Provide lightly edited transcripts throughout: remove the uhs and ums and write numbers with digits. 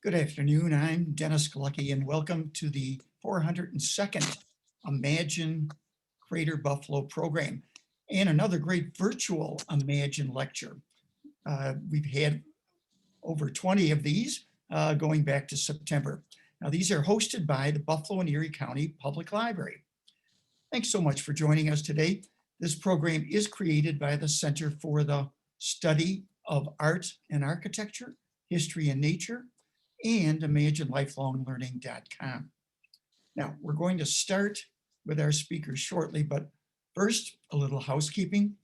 Good afternoon. I'm Dennis Galucki, and welcome to the 402nd Imagine Greater Buffalo program and another great virtual Imagine lecture. We've had over 20 of these going back to September. Now, these are hosted by the Buffalo and Erie County Public Library. Thanks so much for joining us today. This program is created by the Center for the Study of Art and Architecture, History and Nature, and ImagineLifelongLearning.com. Now, we're going to start with our speakers shortly, but first, a little housekeeping.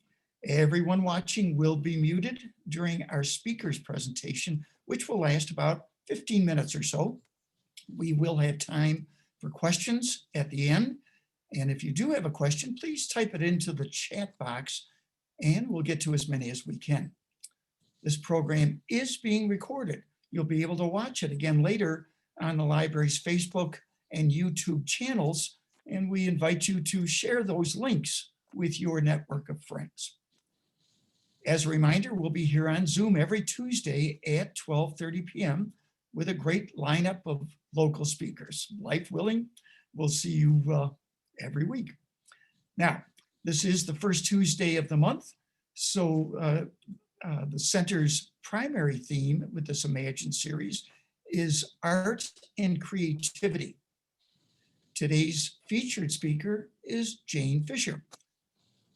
Everyone watching will be muted during our speakers presentation, which will last about 15 minutes or so. We will have time for questions at the end. And if you do have a question, please type it into the chat box and we'll get to as many as we can. This program is being recorded. You'll be able to watch it again later on the library's Facebook and YouTube channels, and we invite you to share those links with your network of friends. As a reminder, we'll be here on Zoom every Tuesday at 12:30 p.m. with a great lineup of local speakers. Life willing, we'll see you every week. Now, this is the first Tuesday of the month, so the center's primary theme with this Imagine series is art and creativity. Today's featured speaker is Jane Fisher.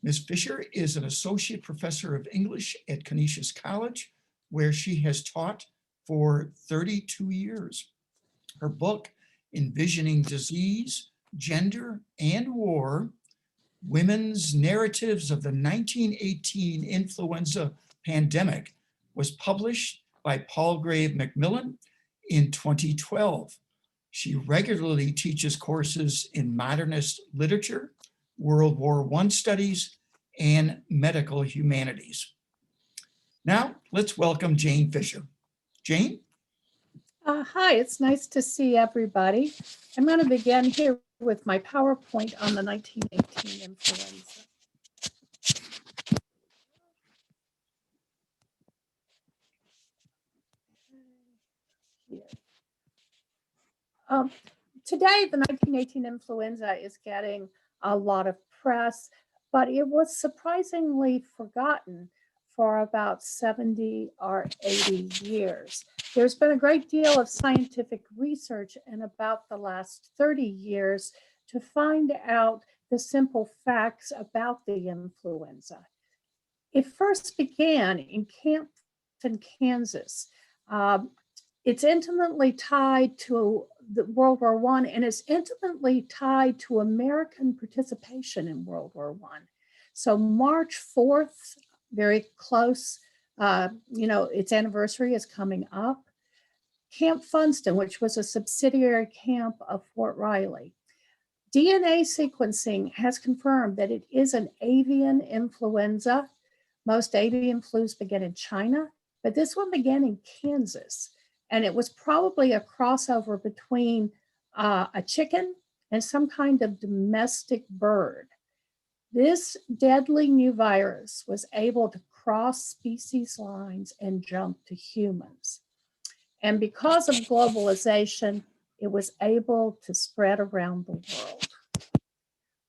Ms. Fisher is an associate professor of English at Canisius College, where she has taught for 32 years. Her book, Envisioning Disease, Gender, and War, Women's Narratives of the 1918 Influenza Pandemic, was published by Palgrave Macmillan in 2012. She regularly teaches courses in modernist literature, World War I studies, and medical humanities. Now, let's welcome Jane Fisher. Jane? Hi, it's nice to see everybody. I'm going to begin here with my PowerPoint on the 1918 influenza. Today, the 1918 influenza is getting a lot of press, but it was surprisingly forgotten for about 70 or 80 years. There's been a great deal of scientific research in about the last 30 years to find out the simple facts about the influenza. It first began in Canton, Kansas. It's intimately tied to the World War I, and it's intimately tied to American participation in World War I. So March 4th, very close, its anniversary is coming up. Camp Funston, which was a subsidiary camp of Fort Riley. DNA sequencing has confirmed that it is an avian influenza. Most avian flus begin in China, but this one began in Kansas. And it was probably a crossover between a chicken and some kind of domestic bird. This deadly new virus was able to cross species lines and jump to humans. And because of globalization, it was able to spread around the world.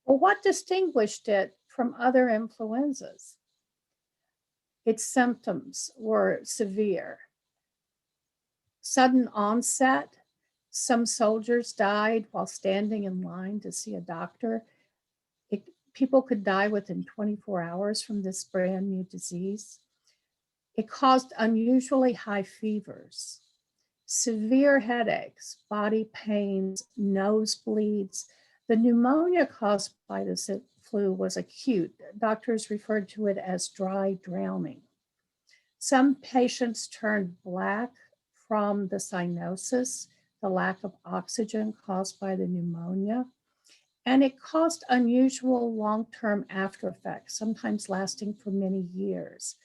Well, what distinguished it from other influenzas? Its symptoms were severe. Sudden onset. Some soldiers died while standing in line to see a doctor. People could die within 24 hours from this brand new disease. It caused unusually high fevers, severe headaches, body pains, nosebleeds. The pneumonia caused by this flu was acute. Doctors referred to it as dry drowning. Some patients turned black from the cyanosis, the lack of oxygen caused by the pneumonia, and it caused unusual long-term after effects, sometimes lasting for many years.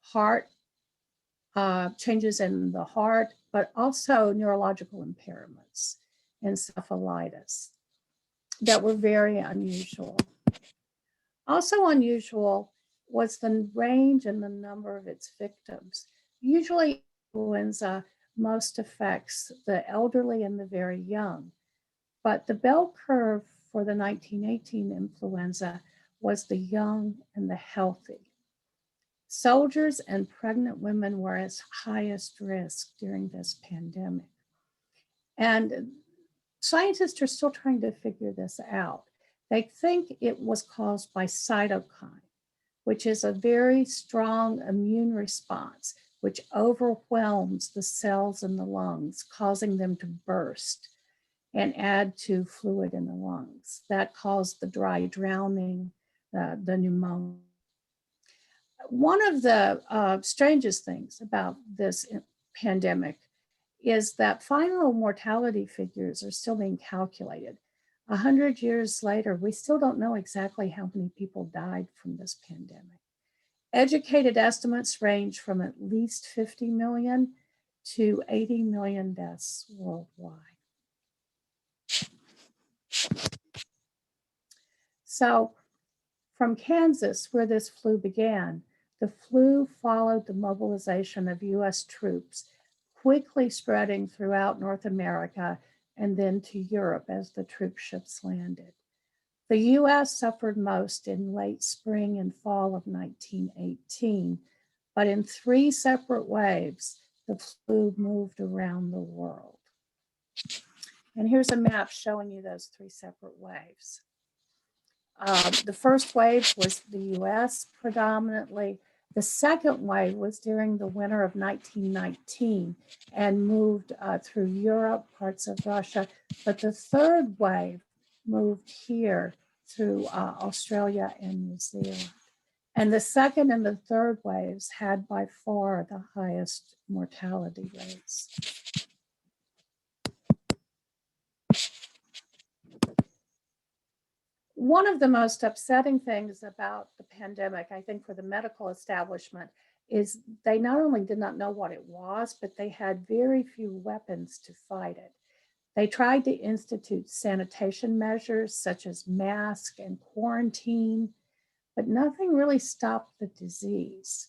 Heart changes in the heart, but also neurological impairments, encephalitis that were very unusual. Also unusual was the range and the number of its victims. Usually influenza most affects the elderly and the very young. But the bell curve for the 1918 influenza was the young and the healthy. Soldiers and pregnant women were at highest risk during this pandemic. And scientists are still trying to figure this out. They think it was caused by cytokine, which is a very strong immune response, which overwhelms the cells in the lungs, causing them to burst and add to fluid in the lungs. That caused the dry drowning, the pneumonia. One of the strangest things about this pandemic is that final mortality figures are still being calculated. 100 years later, we still don't know exactly how many people died from this pandemic. Educated estimates range from at least 50 million to 80 million deaths worldwide. So from Kansas, where this flu began, the flu followed the mobilization of US troops, quickly spreading throughout North America and then to Europe as the troop ships landed. The US suffered most in late spring and fall of 1918, but in 3 separate waves, the flu moved around the world. And here's a map showing you those 3 separate waves. The first wave was the US predominantly. The second wave was during the winter of 1919 and moved through Europe, parts of Russia. But the third wave moved here through Australia and New Zealand. And the second and the third waves had by far the highest mortality rates. One of the most upsetting things about the pandemic, I think, for the medical establishment is they not only did not know what it was, but they had very few weapons to fight it. They tried to institute sanitation measures such as masks and quarantine, but nothing really stopped the disease.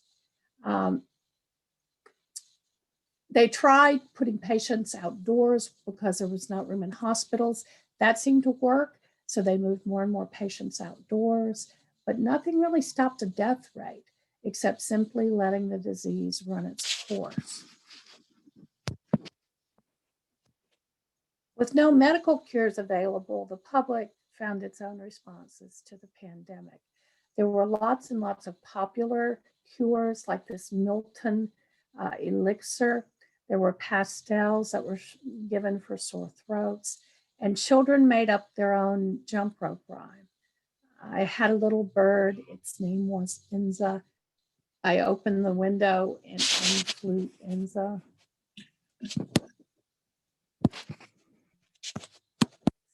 They tried putting patients outdoors because there was not room in hospitals. That seemed to work. So they moved more and more patients outdoors, but nothing really stopped the death rate except simply letting the disease run its course. With no medical cures available, the public found its own responses to the pandemic. There were lots and lots of popular cures like this Milton elixir. There were pastels that were given for sore throats. And children made up their own jump rope rhyme. I had a little bird, its name was Enza. I opened the window and flew Enza.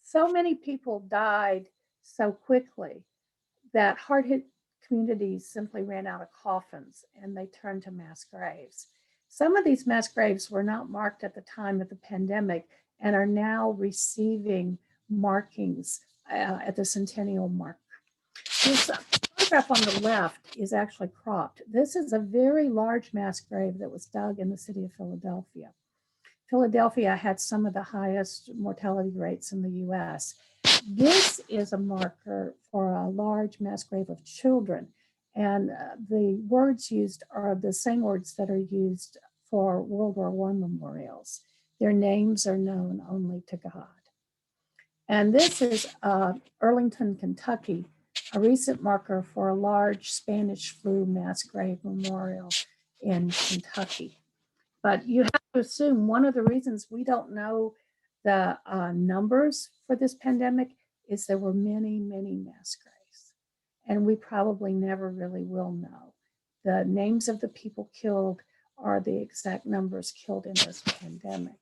So many people died so quickly that hard-hit communities simply ran out of coffins and they turned to mass graves. Some of these mass graves were not marked at the time of the pandemic and are now receiving markings at the centennial mark. This photograph on the left is actually cropped. This is a very large mass grave that was dug in the city of Philadelphia. Philadelphia had some of the highest mortality rates in the US. This is a marker for a large mass grave of children. And the words used are the same words that are used for World War I memorials. Their names are known only to God. And this is Arlington, Kentucky, a recent marker for a large Spanish flu mass grave memorial in Kentucky. But you have to assume one of the reasons we don't know the numbers for this pandemic is there were many, many mass graves. And we probably never really will know. The names of the people killed are the exact numbers killed in this pandemic.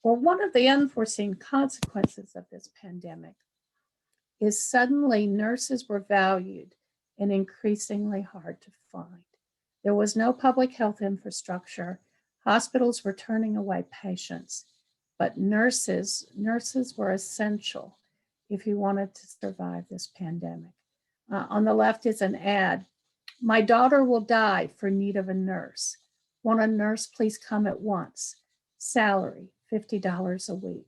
Well, one of the unforeseen consequences of this pandemic is suddenly nurses were valued and increasingly hard to find. There was no public health infrastructure. Hospitals were turning away patients, but nurses were essential if you wanted to survive this pandemic. On the left is an ad. My daughter will die for need of a nurse. Want a nurse? Please come at once. Salary, $50 a week,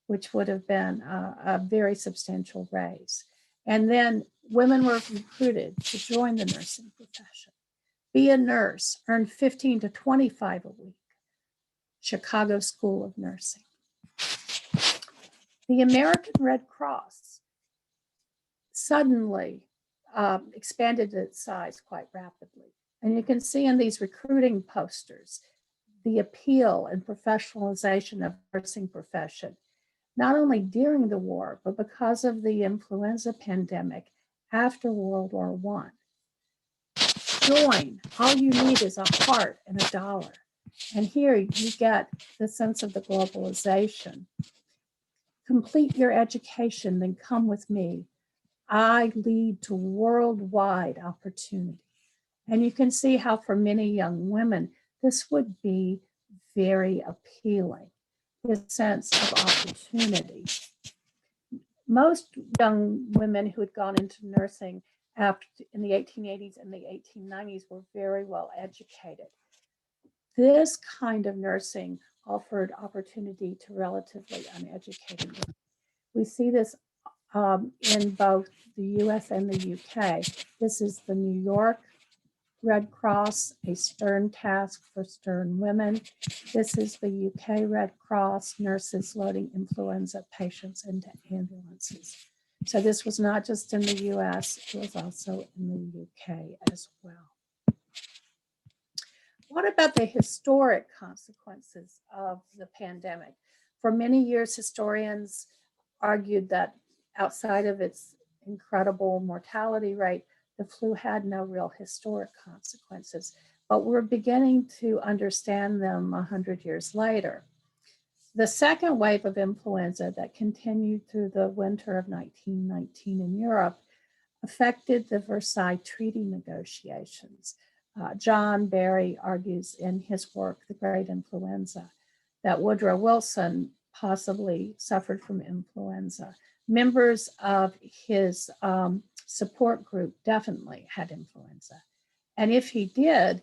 which would have been a very substantial raise. And then women were recruited to join the nursing profession. Be a nurse, earn 15 to 25 a week. Chicago School of Nursing. The American Red Cross suddenly expanded its size quite rapidly. And you can see in these recruiting posters the appeal and professionalization of the nursing profession, not only during the war, but because of the influenza pandemic after World War I. Join. All you need is a heart and a dollar. And here you get the sense of the globalization. Complete your education, then come with me. I lead to worldwide opportunity. And you can see how for many young women, this would be very appealing, this sense of opportunity. Most young women who had gone into nursing in the 1880s and the 1890s were very well educated. This kind of nursing offered opportunity to relatively uneducated women. We see this in both the US and the UK. This is the New York Red Cross, a stern task for stern women. This is the UK Red Cross, nurses loading influenza patients into ambulances. So this was not just in the US, it was also in the UK as well. What about the historic consequences of the pandemic? For many years, historians argued that outside of its incredible mortality rate, the flu had no real historic consequences, but we're beginning to understand them 100 years later. The second wave of influenza that continued through the winter of 1919 in Europe affected the Versailles Treaty negotiations. John Barry argues in his work, The Great Influenza, that Woodrow Wilson possibly suffered from influenza. Members of his support group definitely had influenza. And if he did,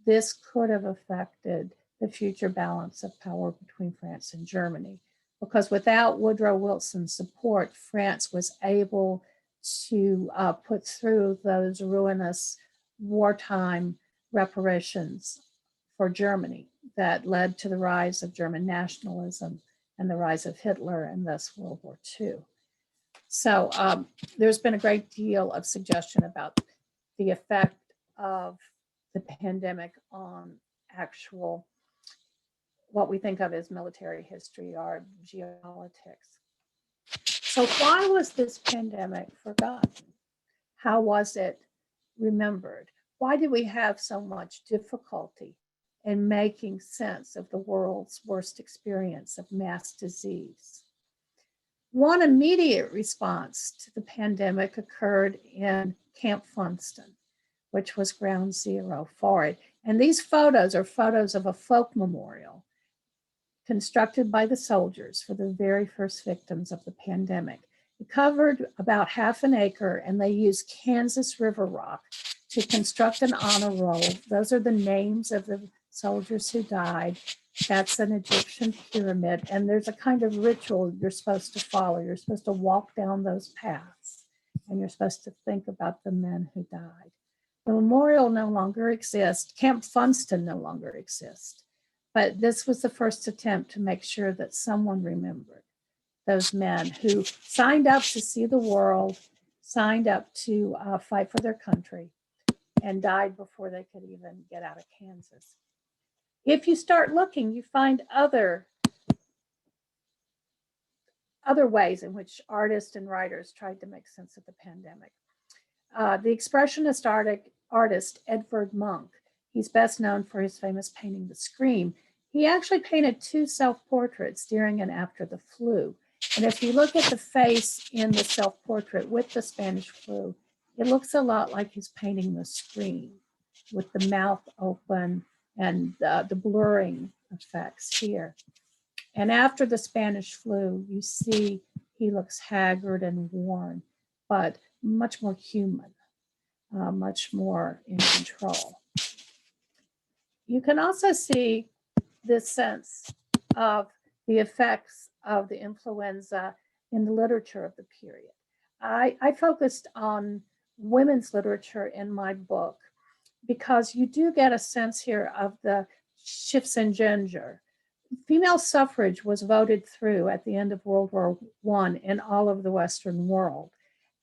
this could have affected the future balance of power between France and Germany. Because without Woodrow Wilson's support, France was able to put through those ruinous wartime reparations for Germany that led to the rise of German nationalism and the rise of Hitler and thus World War II. So there's been a great deal of suggestion about the effect of the pandemic on actual, what we think of as military history or geopolitics. So why was this pandemic forgotten? How was it remembered? Why did we have so much difficulty in making sense of the world's worst experience of mass disease? One immediate response to the pandemic occurred in Camp Funston, which was ground zero for it. And these photos are photos of a folk memorial constructed by the soldiers for the very first victims of the pandemic. It covered about half an acre, and they used Kansas river rock to construct an honor roll. Those are the names of the soldiers who died. That's an Egyptian pyramid, and there's a kind of ritual you're supposed to follow. You're supposed to walk down those paths, and you're supposed to think about the men who died. The memorial no longer exists. Camp Funston no longer exists, but this was the first attempt to make sure that someone remembered those men who signed up to see the world, signed up to fight for their country, and died before they could even get out of Kansas. If you start looking, you find other ways in which artists and writers tried to make sense of the pandemic. The expressionist artist Edvard Munch, he's best known for his famous painting, The Scream. He actually painted 2 self-portraits during and after the flu. And if you look at the face in the self-portrait with the Spanish flu, it looks a lot like he's painting The Scream, with the mouth open and the blurring effects here. And after the Spanish flu, you see he looks haggard and worn, but much more human, much more in control. You can also see this sense of the effects of the influenza in the literature of the period. I focused on women's literature in my book because you do get a sense here of the shifts in gender. Female suffrage was voted through at the end of World War I in all of the Western world.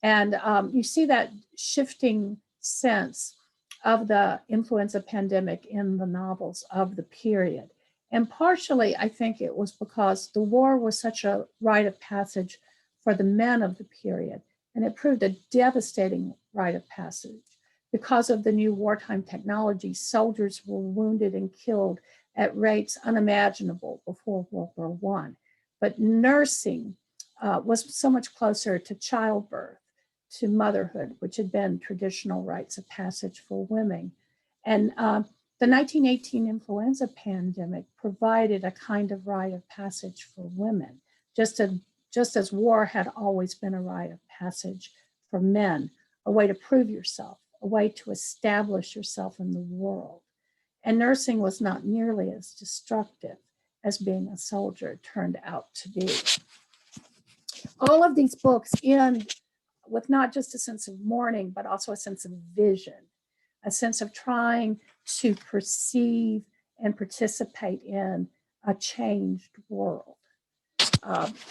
And you see that shifting sense of the influenza pandemic in the novels of the period. And partially, I think it was because the war was such a rite of passage for the men of the period, and it proved a devastating rite of passage. Because of the new wartime technology, soldiers were wounded and killed at rates unimaginable before World War I. But nursing was so much closer to childbirth, to motherhood, which had been traditional rites of passage for women. And the 1918 influenza pandemic provided a kind of rite of passage for women, just as war had always been a rite of passage for men, a way to prove yourself, a way to establish yourself in the world. And nursing was not nearly as destructive as being a soldier turned out to be. All of these books end with not just a sense of mourning, but also a sense of vision, a sense of trying to perceive and participate in a changed world.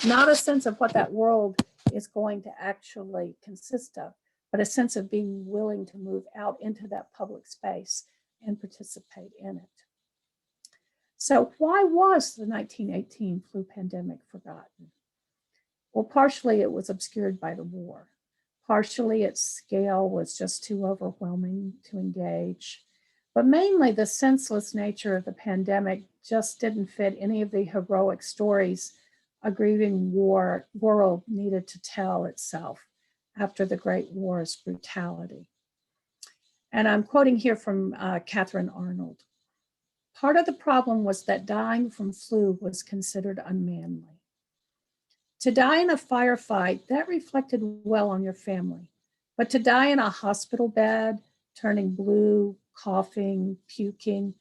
Not a sense of what that world is going to actually consist of, but a sense of being willing to move out into that public space and participate in it. So why was the 1918 flu pandemic forgotten? Well, partially it was obscured by the war. Partially its scale was just too overwhelming to engage. But mainly the senseless nature of the pandemic just didn't fit any of the heroic stories a grieving world needed to tell itself after the Great War's brutality. And I'm quoting here from Catherine Arnold. Part of the problem was that dying from flu was considered unmanly. To die in a firefight, that reflected well on your family. But to die in a hospital bed, turning blue, coughing, puking,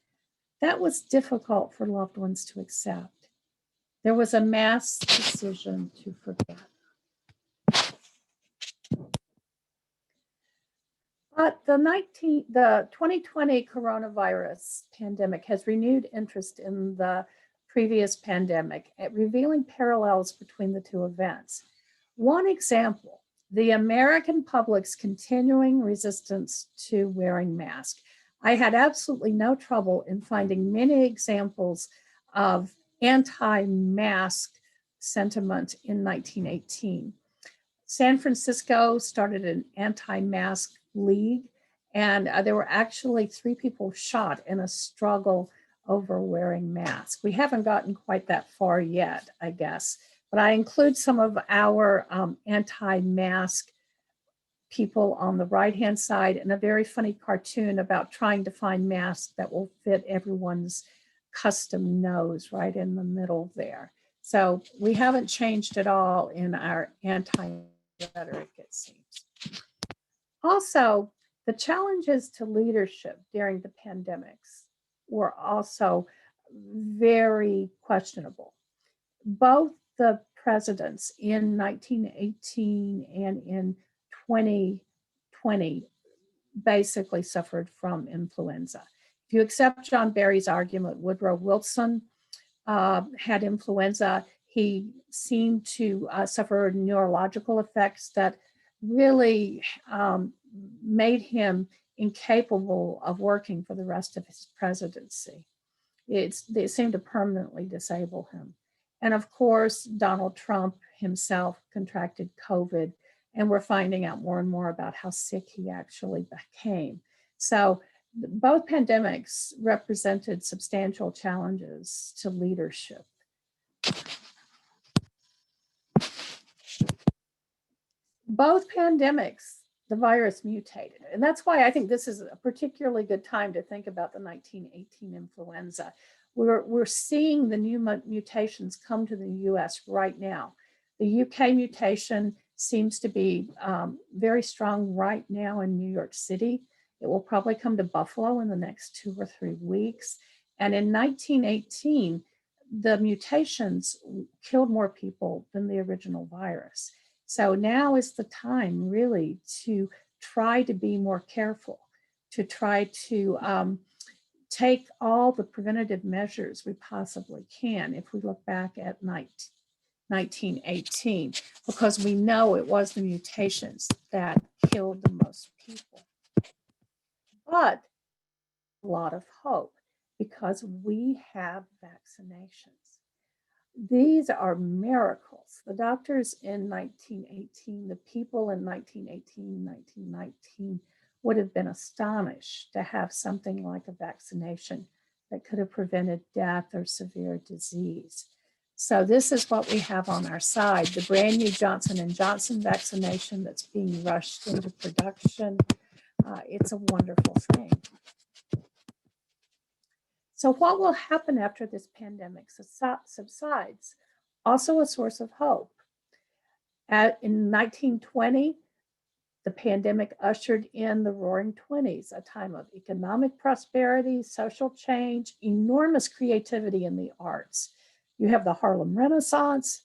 that was difficult for loved ones to accept. There was a mass decision to forget. But the 2020 coronavirus pandemic has renewed interest in the previous pandemic at revealing parallels between the two events. One example, the American public's continuing resistance to wearing masks. I had absolutely no trouble in finding many examples of anti-mask sentiment in 1918. San Francisco started an anti-mask league, and there were actually 3 people shot in a struggle over wearing masks. We haven't gotten quite that far yet, I guess, but I include some of our anti-mask people on the right-hand side and a very funny cartoon about trying to find masks that will fit everyone's custom nose right in the middle there. So we haven't changed at all in our anti-rhetoric, it seems. Also, the challenges to leadership during the pandemics were also very questionable. Both the presidents in 1918 and in 2020 basically suffered from influenza. If you accept John Barry's argument, Woodrow Wilson had influenza. He seemed to suffer neurological effects that really made him incapable of working for the rest of his presidency. They seemed to permanently disable him. And of course, Donald Trump himself contracted COVID, and we're finding out more and more about how sick he actually became. So both pandemics represented substantial challenges to leadership. Both pandemics, the virus mutated. And that's why I think this is a particularly good time to think about the 1918 influenza. We're seeing the new mutations come to the US right now. The UK mutation seems to be very strong right now in New York City. It will probably come to Buffalo in the next 2 or 3 weeks. And in 1918, the mutations killed more people than the original virus. So now is the time really to try to be more careful, to try to take all the preventative measures we possibly can if we look back at 1918, because we know it was the mutations that killed the most people. But a lot of hope because we have vaccinations. These are miracles. The doctors in 1918, the people in 1918, 1919 would have been astonished to have something like a vaccination that could have prevented death or severe disease. So this is what we have on our side, the brand new Johnson & Johnson vaccination that's being rushed into production. It's a wonderful thing. So what will happen after this pandemic subsides? Also a source of hope. In 1920, the pandemic ushered in the Roaring Twenties, a time of economic prosperity, social change, enormous creativity in the arts. You have the Harlem Renaissance.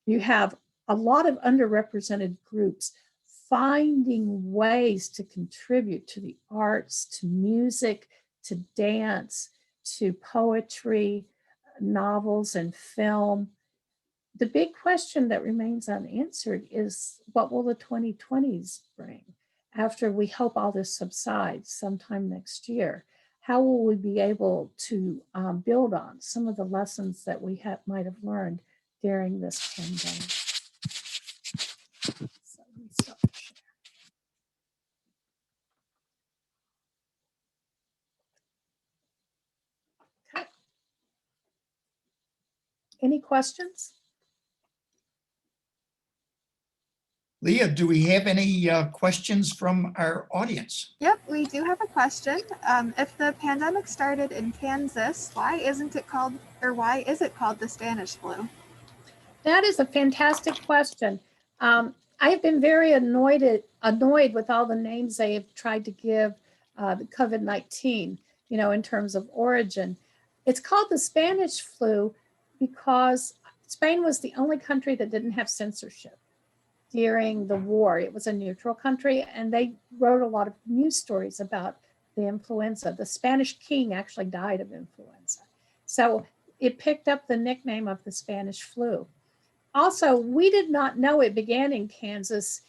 You have a lot of underrepresented groups finding ways to contribute to the arts, to music, to dance, to poetry, novels, and film. The big question that remains unanswered is what will the 2020s bring after we hope all this subsides sometime next year? How will we be able to build on some of the lessons that we might have learned during this pandemic? So let me stop sharing. Okay. Any questions? Leah, do we have any questions from our audience? Yep, we do have a question. If the pandemic started in Kansas, why is it called the Spanish flu? That is a fantastic question. I have been very annoyed with all the names they have tried to give the COVID-19, in terms of origin. It's called the Spanish flu because Spain was the only country that didn't have censorship during the war. It was a neutral country, and they wrote a lot of news stories about the influenza. The Spanish king actually died of influenza. So it picked up the nickname of the Spanish flu. Also, we did not know it began in Kansas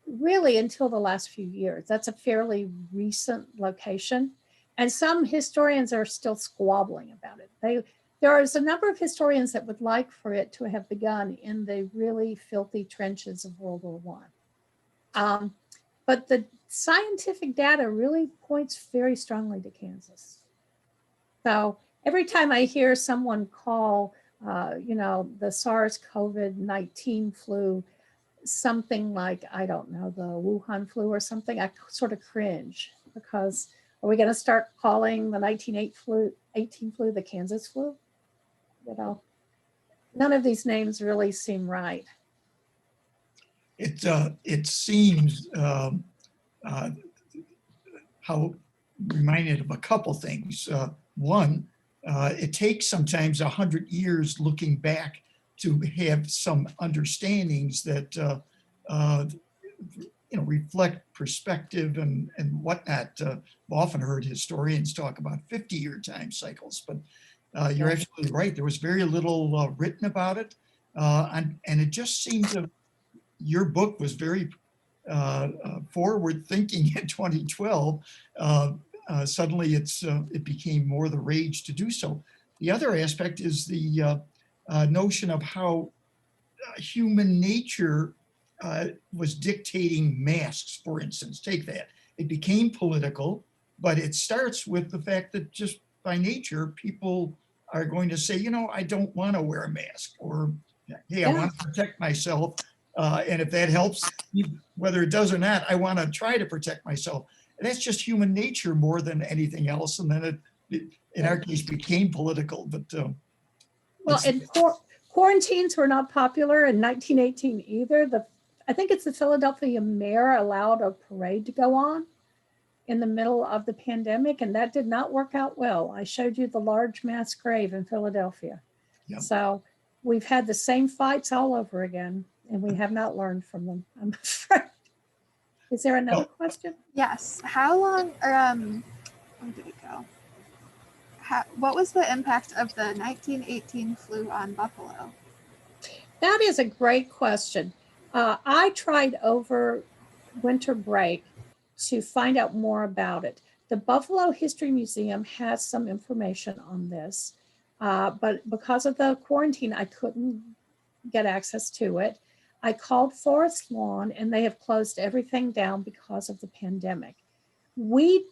really until the last few years. That's a fairly recent location. And some historians are still squabbling about it. There is a number of historians that would like for it to have begun in the really filthy trenches of World War I. But the scientific data really points very strongly to Kansas. So every time I hear someone call, the SARS-CoV-19 flu something like, I don't know, the Wuhan flu or something, I sort of cringe because are we going to start calling the 1918 flu the Kansas flu? None of these names really seem right. It seems how reminded of a couple things. One, it takes sometimes 100 years looking back to have some understandings that reflect perspective and whatnot. I've often heard historians talk about 50-year time cycles, but you're absolutely right. There was very little written about it, and it just seemed to. Your book was very forward thinking in 2012. Suddenly it became more the rage to do so. The other aspect is the notion of how human nature was dictating masks, for instance. Take that. It became political, but it starts with the fact that just by nature, people are going to say, I don't want to wear a mask, or, hey, I want to protect myself. And if that helps, whether it does or not, I want to try to protect myself. And that's just human nature more than anything else. And then it in our case, became political. But and quarantines were not popular in 1918 either. I think it's the Philadelphia mayor allowed a parade to go on. in the middle of the pandemic, and that did not work out well. I showed you the large mass grave in Philadelphia. Yep. So we've had the same fights all over again, and we have not learned from them, I'm afraid. Is there another question? Yes. How long, or where did it go? What was the impact of the 1918 flu on buffalo? That is a great question. I tried over winter break to find out more about it. The Buffalo History Museum has some information on this, but because of the quarantine, I couldn't get access to it. I called Forest Lawn and they have closed everything down because of the pandemic. We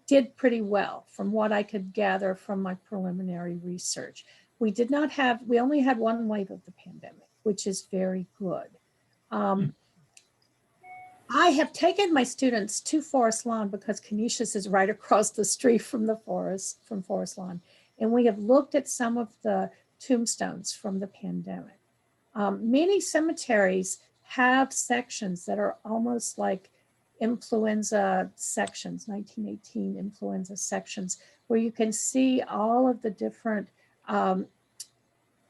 did pretty well from what I could gather from my preliminary research. We only had one wave of the pandemic, which is very good. I have taken my students to Forest Lawn because Canisius is right across the street from Forest Lawn. And we have looked at some of the tombstones from the pandemic. Many cemeteries have sections that are almost like influenza sections, 1918 influenza sections, where you can see all of the different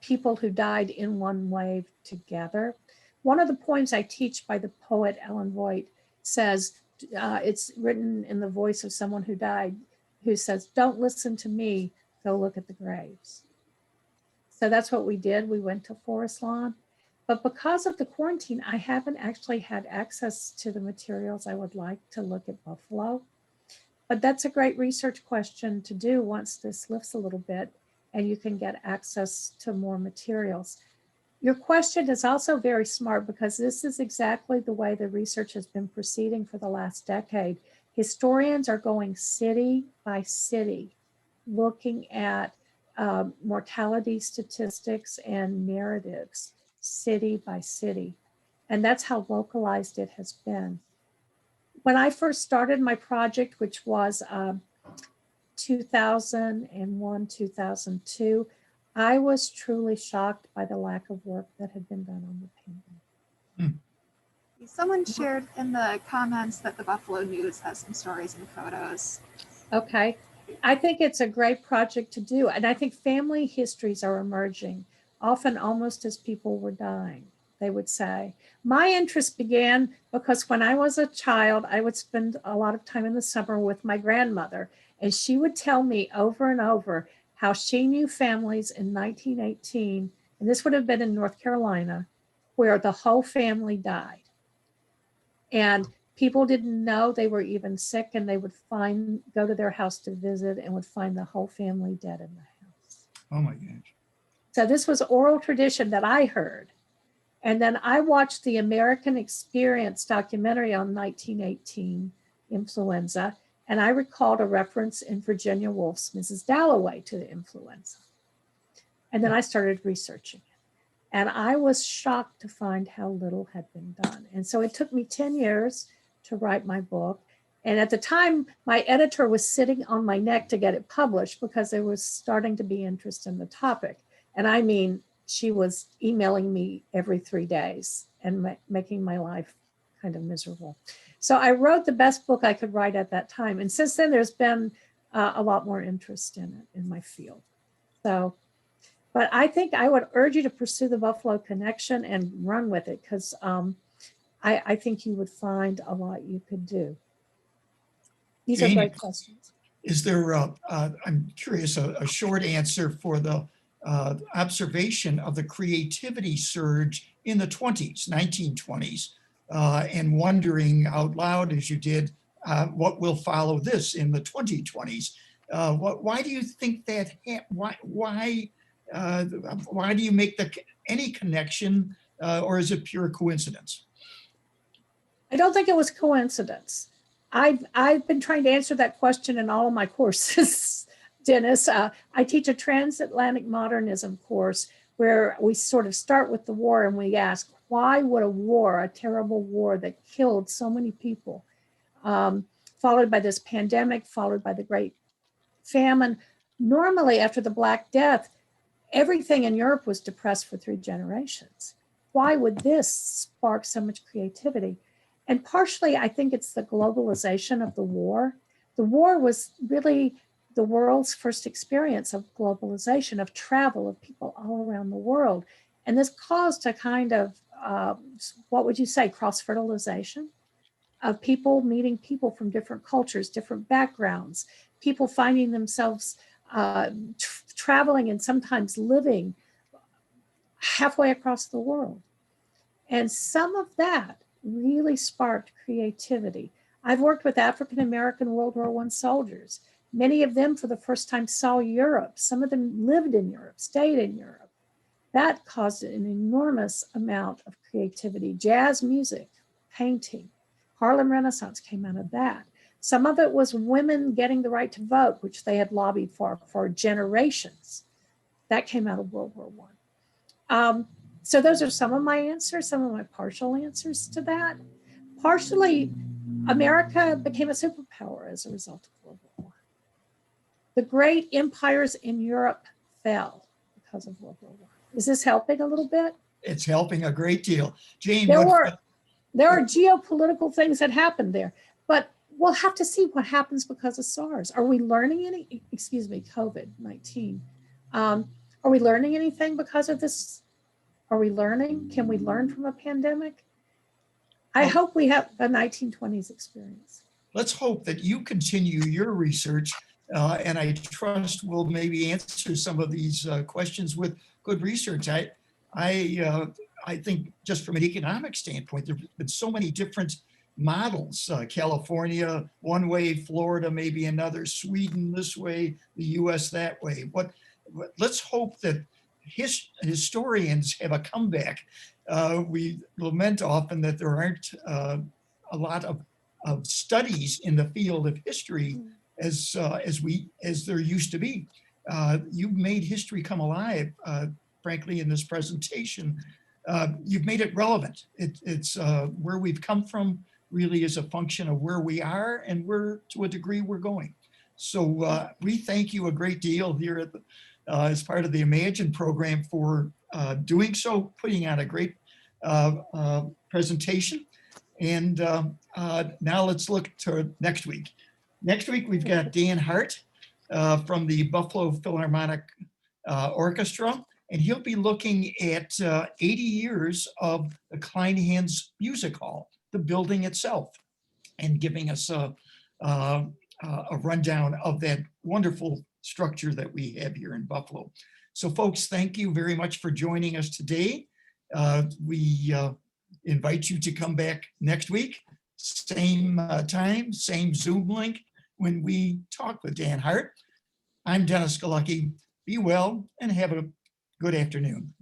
people who died in one wave together. One of the poems I teach by the poet Ellen Voigt says, it's written in the voice of someone who died, who says, "Don't listen to me, go look at the graves." So that's what we did. We went to Forest Lawn. But because of the quarantine, I haven't actually had access to the materials I would like to look at buffalo. But that's a great research question to do once this lifts a little bit and you can get access to more materials. Your question is also very smart because this is exactly the way the research has been proceeding for the last decade. Historians are going city by city, looking at mortality statistics and narratives, city by city. And that's how localized it has been. When I first started my project, which was 2001, 2002, I was truly shocked by the lack of work that had been done on the pandemic. Someone shared in the comments that the Buffalo News has some stories and photos. Okay. I think it's a great project to do. And I think family histories are emerging, often almost as people were dying, they would say. My interest began because when I was a child, I would spend a lot of time in the summer with my grandmother, and she would tell me over and over how she knew families in 1918, and this would have been in North Carolina, where the whole family died. And people didn't know they were even sick, and they would go to their house to visit and would find the whole family dead in the house. Oh my gosh. So this was oral tradition that I heard. And then I watched the American Experience documentary on 1918 influenza, and I recalled a reference in Virginia Woolf's Mrs. Dalloway to the influenza. And then I started researching it. And I was shocked to find how little had been done. And so it took me 10 years to write my book. And at the time, my editor was sitting on my neck to get it published because there was starting to be interest in the topic. And I mean, she was emailing me every 3 days and making my life kind of miserable. So I wrote the best book I could write at that time. And since then, there's been a lot more interest in it in my field. So, but I think I would urge you to pursue the Buffalo Connection and run with it, because I think you would find a lot you could do. These Jane, are great questions. Is there, I'm curious, a short answer for the observation of the creativity surge in the 1920s, and wondering out loud, as you did, what will follow this in the 2020s? Why do you think that? Why do you make any connection, or is it pure coincidence? I don't think it was coincidence. I've been trying to answer that question in all of my courses, Dennis. I teach a transatlantic modernism course where we sort of start with the war and we ask, why would a terrible war that killed so many people, followed by this pandemic, followed by the Great Famine. Normally, after the Black Death, everything in Europe was depressed for 3 generations. Why would this spark so much creativity? And partially, I think it's the globalization of the war. The war was really the world's first experience of globalization, of travel, of people all around the world. And this caused a kind of, what would you say, cross-fertilization of people meeting people from different cultures, different backgrounds, people finding themselves traveling and sometimes living halfway across the world. And some of that really sparked creativity. I've worked with African-American World War I soldiers. Many of them for the first time saw Europe. Some of them lived in Europe, stayed in Europe. That caused an enormous amount of creativity. Jazz music, painting, Harlem Renaissance came out of that. Some of it was women getting the right to vote, which they had lobbied for generations. That came out of World War I. So those are some of my answers, some of my partial answers to that. Partially, America became a superpower as a result of World War I. The great empires in Europe fell because of World War I. Is this helping a little bit? It's helping a great deal. Jane, There are geopolitical things that happened there, but we'll have to see what happens because of SARS. Are we learning any, excuse me, COVID-19? Are we learning anything because of this? Are we learning? Can we learn from a pandemic? I hope we have a 1920s experience. Let's hope that you continue your research, and I trust we'll maybe answer some of these questions with good research. I think just from an economic standpoint, there have been so many different models. California one way, Florida maybe another, Sweden this way, the US that way. But let's hope that historians have a comeback. We lament often that there aren't a lot of studies in the field of history as there used to be. You've made history come alive, frankly, in this presentation. You've made it relevant. It's where we've come from really is a function of where we are and where, to a degree, we're going. So we thank you a great deal here at the, as part of the Imagine program for doing so, putting on a great presentation. And now let's look to next week. Next week, we've got Dan Hart from the Buffalo Philharmonic Orchestra, and he'll be looking at 80 years of the Kleinhans Music Hall, the building itself, and giving us a rundown of that wonderful structure that we have here in Buffalo. So folks, thank you very much for joining us today. We invite you to come back next week, same time, same Zoom link when we talk with Dan Hart. I'm Dennis Galucki. Be well and have a good afternoon.